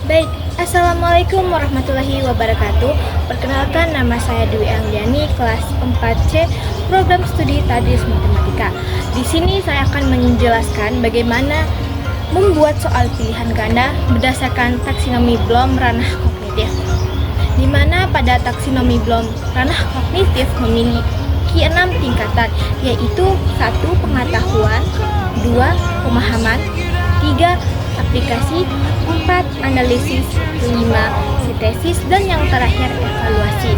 Baik, Assalamualaikum warahmatullahi wabarakatuh. Perkenalkan, nama saya Dwi Angliani, kelas 4C, program studi Tadris Matematika. Di sini saya akan menjelaskan bagaimana membuat soal pilihan ganda berdasarkan taksonomi Bloom ranah kognitif. Di mana pada taksonomi Bloom ranah kognitif memiliki 6 tingkatan, yaitu 1. Pengetahuan, 2. Pemahaman, 3. Aplikasi, 4. Analisis, 5. Sintesis, dan yang terakhir evaluasi.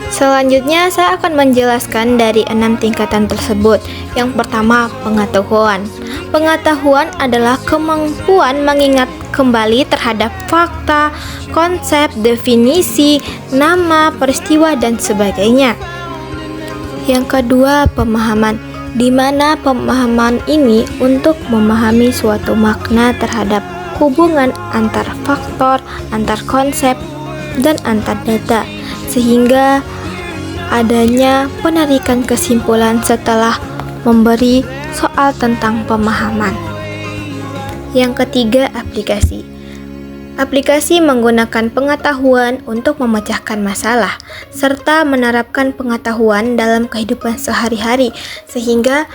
Selanjutnya saya akan menjelaskan dari 6 tingkatan tersebut. Yang pertama, pengetahuan. Pengetahuan adalah kemampuan mengingat kembali terhadap fakta, konsep, definisi, nama, peristiwa, dan sebagainya. Yang kedua, pemahaman, di mana pemahaman ini untuk memahami suatu makna terhadap hubungan antar faktor, antar konsep, dan antar data, sehingga adanya penarikan kesimpulan setelah memberi soal tentang pemahaman. Yang ketiga, aplikasi. Aplikasi menggunakan pengetahuan untuk memecahkan masalah serta menerapkan pengetahuan dalam kehidupan sehari-hari, sehingga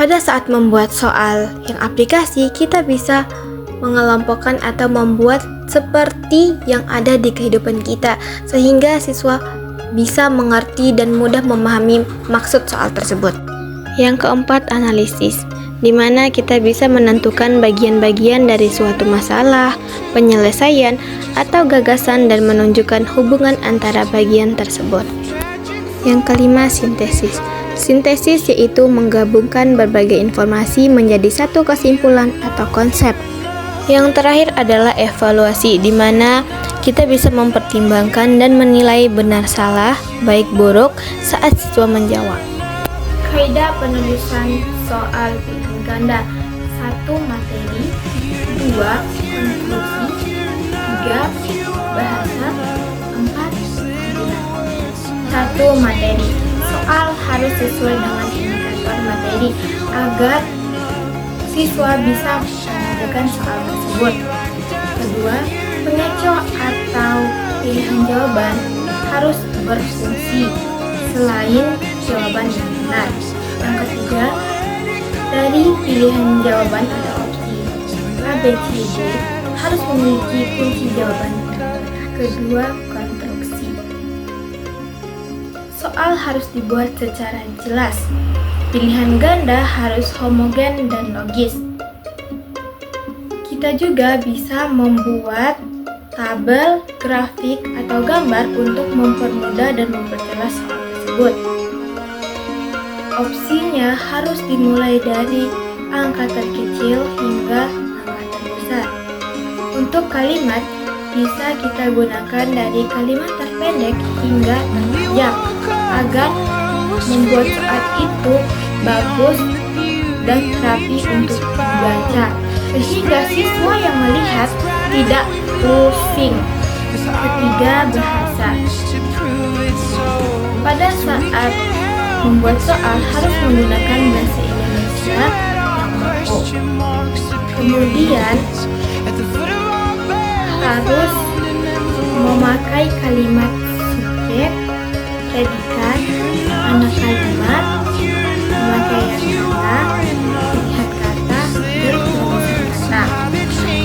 pada saat membuat soal yang aplikasi kita bisa mengelompokkan atau membuat seperti yang ada di kehidupan kita, sehingga siswa bisa mengerti dan mudah memahami maksud soal tersebut. Yang keempat, analisis, di mana kita bisa menentukan bagian-bagian dari suatu masalah, penyelesaian, atau gagasan dan menunjukkan hubungan antara bagian tersebut. Yang kelima, sintesis. Sintesis yaitu menggabungkan berbagai informasi menjadi satu kesimpulan atau konsep. Yang terakhir adalah evaluasi, di mana kita bisa mempertimbangkan dan menilai benar salah, baik buruk saat siswa menjawab. Kaidah penulisan soal pilihan ganda: 1. Materi, 2. Konstruksi, 3. Bahasa, 4. Tampilan. 1. Materi. Soal harus sesuai dengan indikator materi agar siswa bisa mengerjakan soal tersebut. Kedua, pengecoh atau pilihan jawaban harus berfungsi selain jawaban yang benar. Yang ketiga, dari pilihan jawaban ada opsi A, B, C, D harus memiliki kunci jawaban. Kedua, konstruksi. Soal harus dibuat secara jelas. Pilihan ganda harus homogen dan logis. Kita juga bisa membuat tabel, grafik, atau gambar untuk mempermudah dan memperjelas soal tersebut. Opsinya harus dimulai dari angka terkecil hingga angka terbesar. Untuk kalimat, bisa kita gunakan dari kalimat terpendek hingga terpanjang agar membuat soal itu bagus dan rapi untuk dibaca, sehingga siswa yang melihat tidak pusing. Ketiga, bahasa. Pada saat membuat soal harus menggunakan bahasa Indonesia yang baku. Kemudian harus memakai kalimat subjek, predikat, anak kalimat, pemakaian kata, pilihan kata, dan penulisan kata.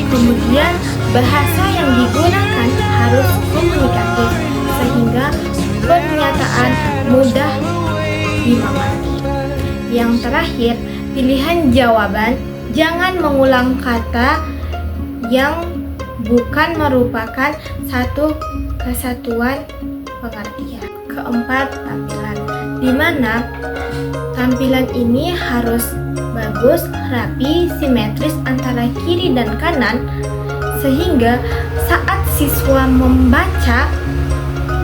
Kemudian bahasa yang digunakan harus komunikatif sehingga pernyataan mudah dimahami. Yang terakhir, pilihan jawaban, jangan mengulang kata yang bukan merupakan satu kesatuan pengertian. Keempat, tampilan, di mana tampilan ini harus bagus, rapi, simetris antara kiri dan kanan, sehingga saat siswa membaca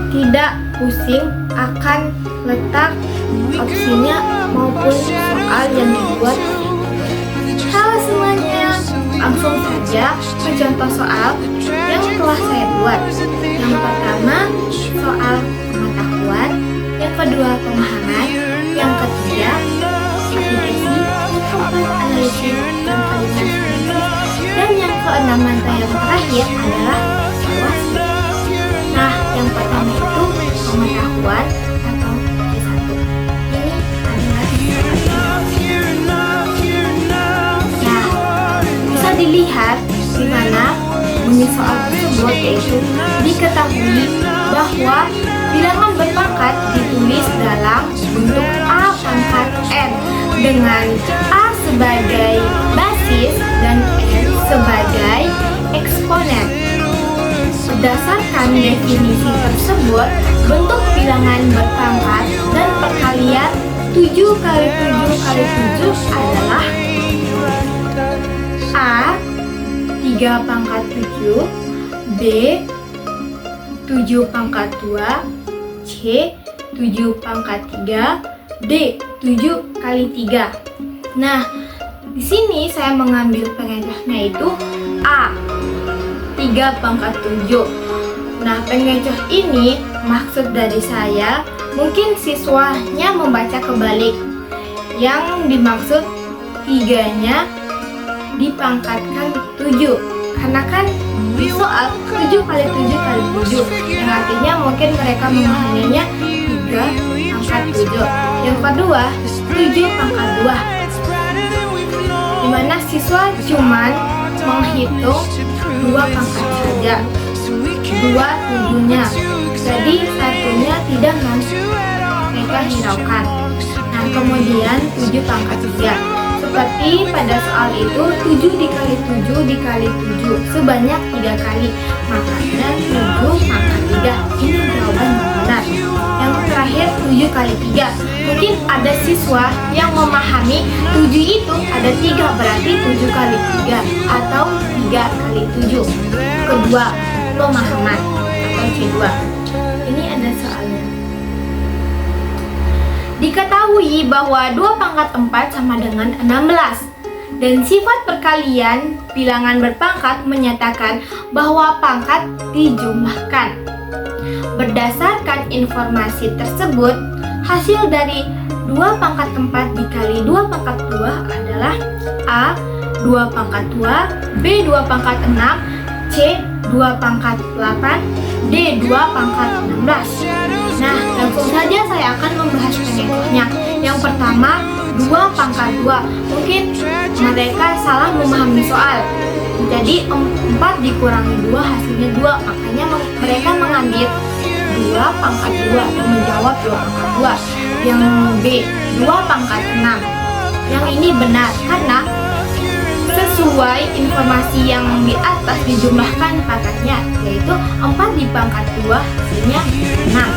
tidak pusing akan letak opsinya maupun soal yang dibuat. Halo semuanya, langsung saja ke contoh soal yang telah saya buat. Yang pertama, soal pengetahuan. Yang kedua, pemahaman. Yang ketiga, aplikasi. Yang keempat, analisis. Yang kelima, sintesis. Dan yang keenam, yang terakhir adalah bunyi soal tersebut yaitu diketahui bahwa bilangan berpangkat ditulis dalam bentuk A pangkat N dengan A sebagai basis dan N sebagai eksponen. Berdasarkan definisi tersebut, bentuk bilangan berpangkat dan perkalian 7 kali 7 kali 7 adalah A 3 pangkat 7, B 7 pangkat 2, C 7 pangkat 3, D 7 kali 3. Nah, di sini saya mengambil pengecohnya itu A 3 pangkat 7. Nah, pengecoh ini maksud dari saya mungkin siswanya membaca kebalik. Yang dimaksud 3-nya dipangkatkan 7. Karena kan di soal 7 kali 7 kali 7 yang artinya mungkin mereka memahaminya 3 pangkat 7. Yang kedua 7 pangkat 2, dimana siswa cuman menghitung 2 pangkat saja, 2 7-nya, jadi satunya tidak mereka hiraukan. Nah, kemudian 7 pangkat 3, seperti pada soal itu 7 dikali 7 dikali 7 sebanyak 3 kali, makanya 7 pangkat 3 ini jawaban yang benar. Yang terakhir 7 kali 3, mungkin ada siswa yang memahami 7 itu ada 3, berarti 7 kali 3 atau 3 kali 7. Kedua, pemahaman atau C2. Ini ada soalnya. Diketahui bahwa 2 pangkat 4 sama dengan 16. Dan sifat perkalian bilangan berpangkat menyatakan bahwa pangkat dijumlahkan. Berdasarkan informasi tersebut, hasil dari 2 pangkat 4 dikali 2 pangkat 2 adalah A 2 pangkat 2, B 2 pangkat 6, C 2 pangkat 8, D 2 pangkat 16. Nah, langsung saja saya akan membahas pengecohnya. Yang pertama, 2 pangkat 2. Mungkin mereka salah memahami soal. Jadi 4 dikurangi 2 hasilnya 2. Makanya mereka mengambil 2 pangkat 2 dan menjawab 2 pangkat 2. Yang B, 2 pangkat 6. Yang ini benar karena sesuai informasi yang di atas dijumlahkan pangkatnya, yaitu 4 di pangkat 2 hasilnya 6.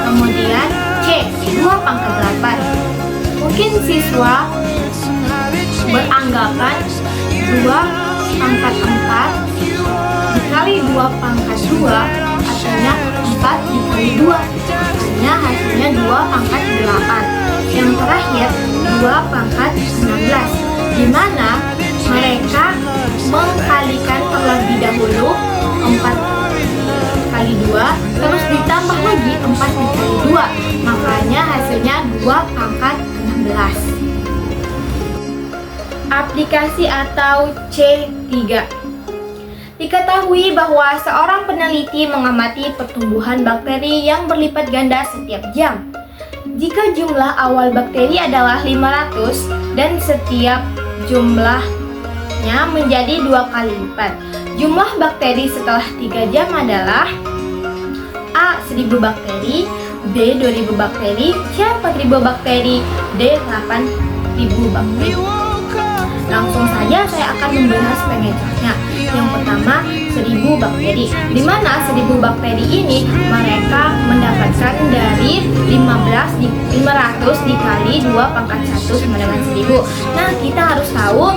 Kemudian C 2 pangkat 8. Mungkin siswa beranggapan 2 pangkat 4 dikali 2 pangkat 2 hasilnya 4 dikali 2, artinya hasilnya 2 pangkat 8. Yang terakhir 2 pangkat 16, di mana mereka mengkalikan terlebih dahulu 4 kali 2 terus ditambah lagi 4 dikali 2, makanya hasilnya 2 pangkat 16. Aplikasi atau C3. Diketahui bahwa seorang peneliti mengamati pertumbuhan bakteri yang berlipat ganda setiap jam. Jika jumlah awal bakteri adalah 500 dan setiap jumlahnya menjadi 2 kali lipat, jumlah bakteri setelah 3 jam adalah A 1000 bakteri, B 2000 bakteri, C 4000 bakteri, D 8000 bakteri. Langsung saja saya akan membahas pengecohnya. Yang pertama 1000 bakteri, di mana 1000 bakteri ini mereka mendapatkan dari 500 dikali 2 pangkat 1 sama dengan 1000. Nah, kita harus tahu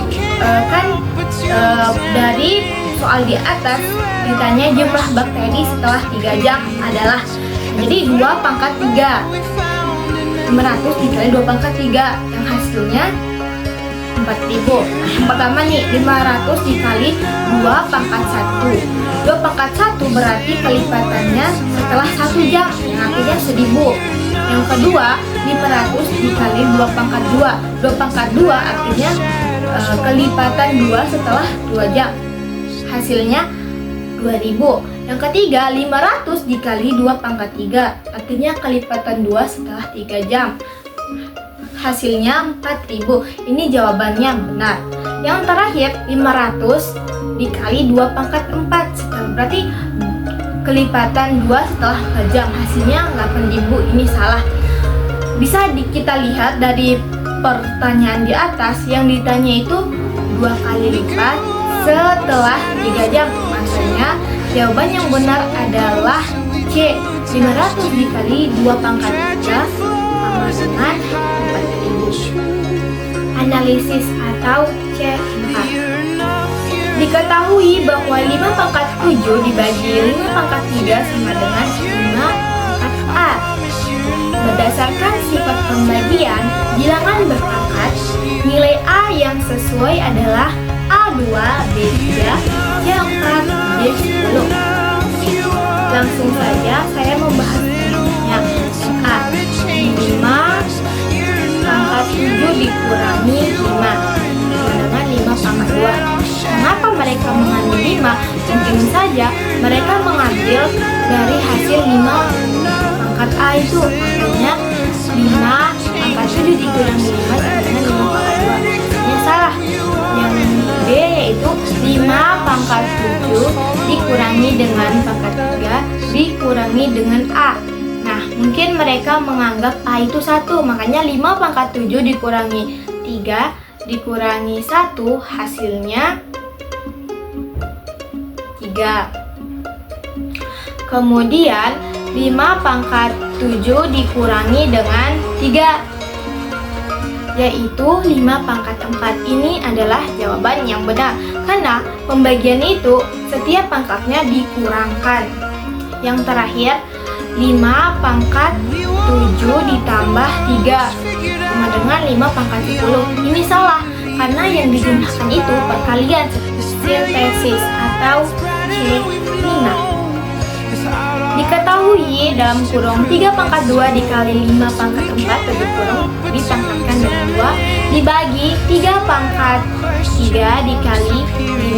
dari soal di atas ditanya jumlah bakteri setelah 3 jam adalah, jadi 2 pangkat 3, 500 dikali 2 pangkat 3 yang hasilnya 4000. Yang pertama nih 500 dikali 2 pangkat 1. 2 pangkat 1 berarti kelipatannya setelah 1 jam, yang artinya 1000. Yang kedua 500 dikali 2 pangkat 2. 2 pangkat 2 artinya kelipatan 2 setelah 2 jam, hasilnya 2000. Yang ketiga 500 dikali 2 pangkat 3, artinya kelipatan 2 setelah 3 jam, hasilnya 4000. Ini jawabannya benar. Yang terakhir 500 dikali 2 pangkat 4. Berarti kelipatan 2 setelah kejam, hasilnya 8.000. Ini salah. Bisa kita lihat dari pertanyaan di atas, yang ditanya itu 2 kali lipat setelah 3 jam. Makanya jawaban yang benar adalah C. 500 dikali 2 pangkat 3 sama dengan 4.000. Analisis atau C4. Diketahui bahwa 5 pangkat 7 dibagi 5 pangkat 3 sama dengan 5 pangkat A. Berdasarkan sifat pembagian bilangan berpangkat, nilai A yang sesuai adalah A2, B3, C4, D10. Langsung saja saya membahas contohnya. A. 5 pangkat 7 dikurangi 5 dengan 5 pangkat 2. Mengapa mereka mengambil 5? Mungkin saja mereka mengambil dari hasil 5 pangkat A itu. Makanya 5 pangkat 7 dikurangi 5 sama dengan 5 pangkat 2. Ini salah. Yang B yaitu 5 pangkat 7 dikurangi dengan pangkat 3 dikurangi dengan A. Nah, mungkin mereka menganggap A itu 1. Makanya 5 pangkat 7 dikurangi 3 dikurangi 1 hasilnya 3. Kemudian 5 pangkat 7 dikurangi dengan 3, yaitu 5 pangkat 4. Ini adalah jawaban yang benar, karena pembagian itu setiap pangkatnya dikurangkan. Yang terakhir, 5 pangkat 7 ditambah 3 sama dengan 5 pangkat 10. Ini salah, karena yang digunakan itu perkalian sintesis atau C5. Diketahui dalam kurung 3 pangkat 2 dikali 5 pangkat 4 tutup kurung dipangkatkan dengan 2 dibagi 3 pangkat 3 dikali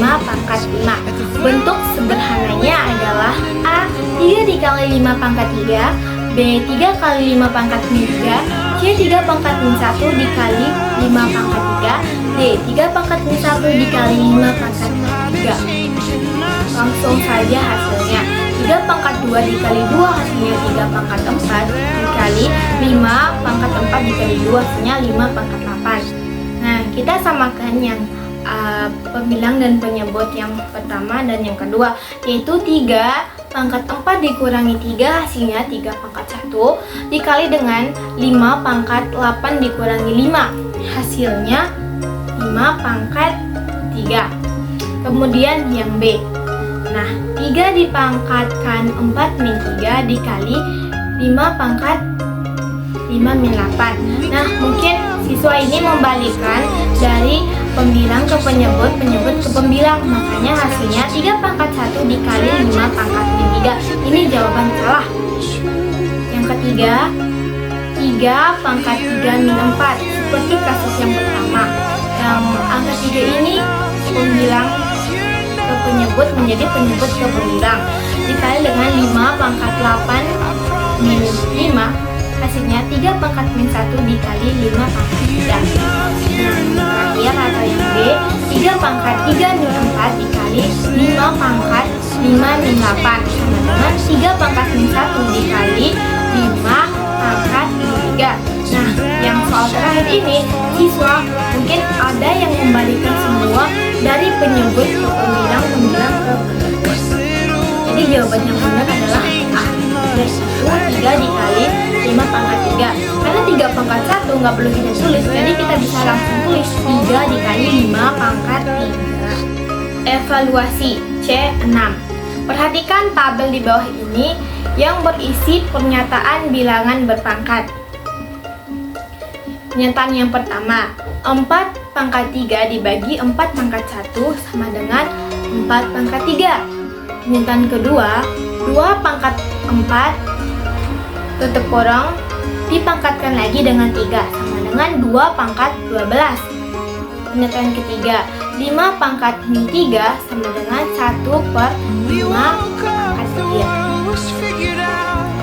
5 pangkat 5. Bentuk sederhananya adalah A 3 dikali 5 pangkat 3, B 3 kali 5 pangkat 3, C 3 pangkat 1 dikali 5 pangkat 3, D 3 pangkat 1 dikali 5 pangkat 3. Langsung saja hasilnya. 3 pangkat 2 dikali 2 hasilnya 3 pangkat 4 dikali 5 pangkat 4 dikali 2 hasilnya 5 pangkat 8. Nah, kita samakan yang pembilang dan penyebut yang pertama dan yang kedua, yaitu 3 pangkat 4 dikurangi 3 hasilnya 3 pangkat 1 dikali dengan 5 pangkat 8 dikurangi 5 hasilnya 5 pangkat 3. Kemudian yang B. Nah, 3 dipangkatkan 4 min 3 dikali 5 pangkat 5 min 8. Nah, mungkin siswa ini membalikkan dari pembilang ke penyebut, penyebut ke pembilang. Makanya hasilnya 3 pangkat 1 dikali 5 pangkat min 3. Ini jawaban salah. Yang ketiga, 3 pangkat 3 min 4. Seperti kasus yang pertama. Yang angka 3 ini pembilang ke penyebut menjadi penyebut ke pembilang dikali dengan 5 pangkat 8 min 5 hasilnya 3 pangkat min 1 dikali 5 pangkat 3. Yang terakhir atau yang B, 3 pangkat 3 min 4 dikali 5 pangkat 5 min 8 sama dengan 3 pangkat min 1 dikali 5 pangkat min 3. Nah, yang soal terakhir ini, siswa mungkin ada yang membalikan semua dari penyebut ke pembilang, pembilang ke penyebut. Jadi jawaban yang benar adalah A, yaitu 3 dikali 5 pangkat 3. Karena 3 pangkat 1 nggak perlu kita tulis, jadi kita bisa langsung tulis 3 dikali 5 pangkat 3. Evaluasi C6. Perhatikan tabel di bawah ini yang berisi pernyataan bilangan berpangkat. Pernyataan yang pertama, 4 pangkat 3 dibagi 4 pangkat 1 sama dengan 4 pangkat 3. Pernyataan kedua, 2 pangkat 4 tutup kurung dipangkatkan lagi dengan 3 sama dengan 2 pangkat 12. Pernyataan ketiga, 5 pangkat min 3 sama dengan 1 per 5 pangkat 3.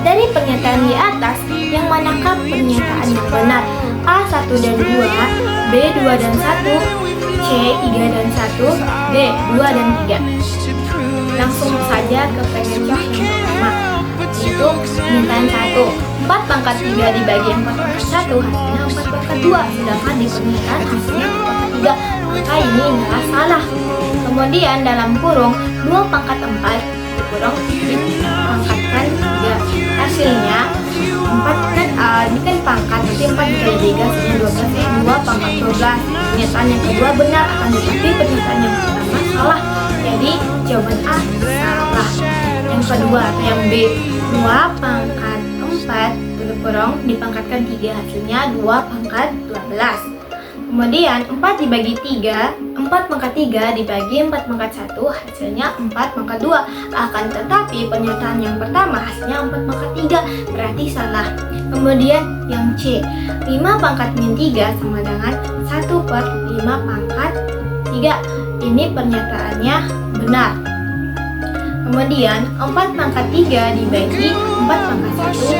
Dari pernyataan di atas, yang manakah pernyataan yang benar? A1 dan 2, B2 dan 1, C. 3 dan 1, D. 2 dan 3. Langsung saja ke pengecoh yang pertama, yaitu pernyataan 1. 4 pangkat 3 dibagi 4 pangkat 1 hasilnya 4 pangkat 2. Sedangkan di pernyataan hasilnya 4 pangkat 3, maka ini adalah salah. Kemudian dalam kurung 2 pangkat 4 dikurung dipangkatkan 3. Hasilnya 4 kan ini kan pangkat, berarti 4 dikali 3 hasilnya 12, 2 pangkat 12. Pernyataan yang kedua benar, akan tetapi pernyataan yang pertama salah. Jadi jawaban A salah. Yang kedua atau yang B, 2 pangkat 4 dikurung dipangkatkan 3 hasilnya 2 pangkat 12. Kemudian 4 dibagi 3, 4 pangkat 3 dibagi 4 pangkat 1 hasilnya 4 pangkat 2. Akan tetapi pernyataan yang pertama hasilnya 4 pangkat 3, berarti salah. Kemudian yang C, 5 pangkat min 3 sama dengan 1 per 5 pangkat 3. Ini pernyataannya benar. Kemudian 4 pangkat 3 dibagi 4 pangkat 1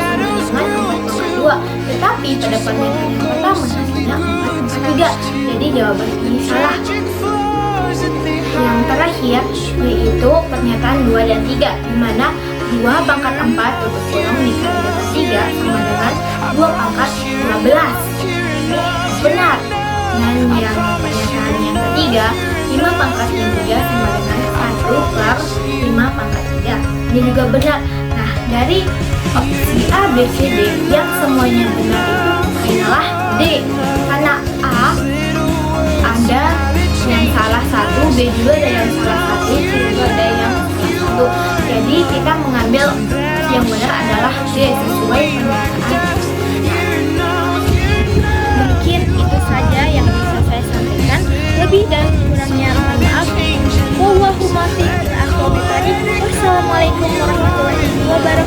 sama dengan 4 pangkat 2. Tetapi pada pernyataan yang pertama hasilnya 4 pangkat 3. Jadi jawaban ini salah. Yang terakhir yaitu pernyataan 2 dan 3, di mana 2 pangkat 4 dikurung dikali dengan 3 sama dengan 2 pangkat 15. Benar. Dan yang pernyataan yang ketiga, 5 pangkat 3 sama dengan 1 per 5 pangkat 3. Ini juga benar. Nah, dari opsi A, B, C, D yang semuanya benar itu adalah D. Karena A ada yang salah satu, B juga ada yang salah satu, C juga ada yang salah satu. Jadi kita mengambil yang benar adalah D sesuai pernyataan. Mungkin itu saja yang bisa saya sampaikan. Lebih dan kurangnya mohon maaf. Wassalamualaikum warahmatullahi wabarakatuh.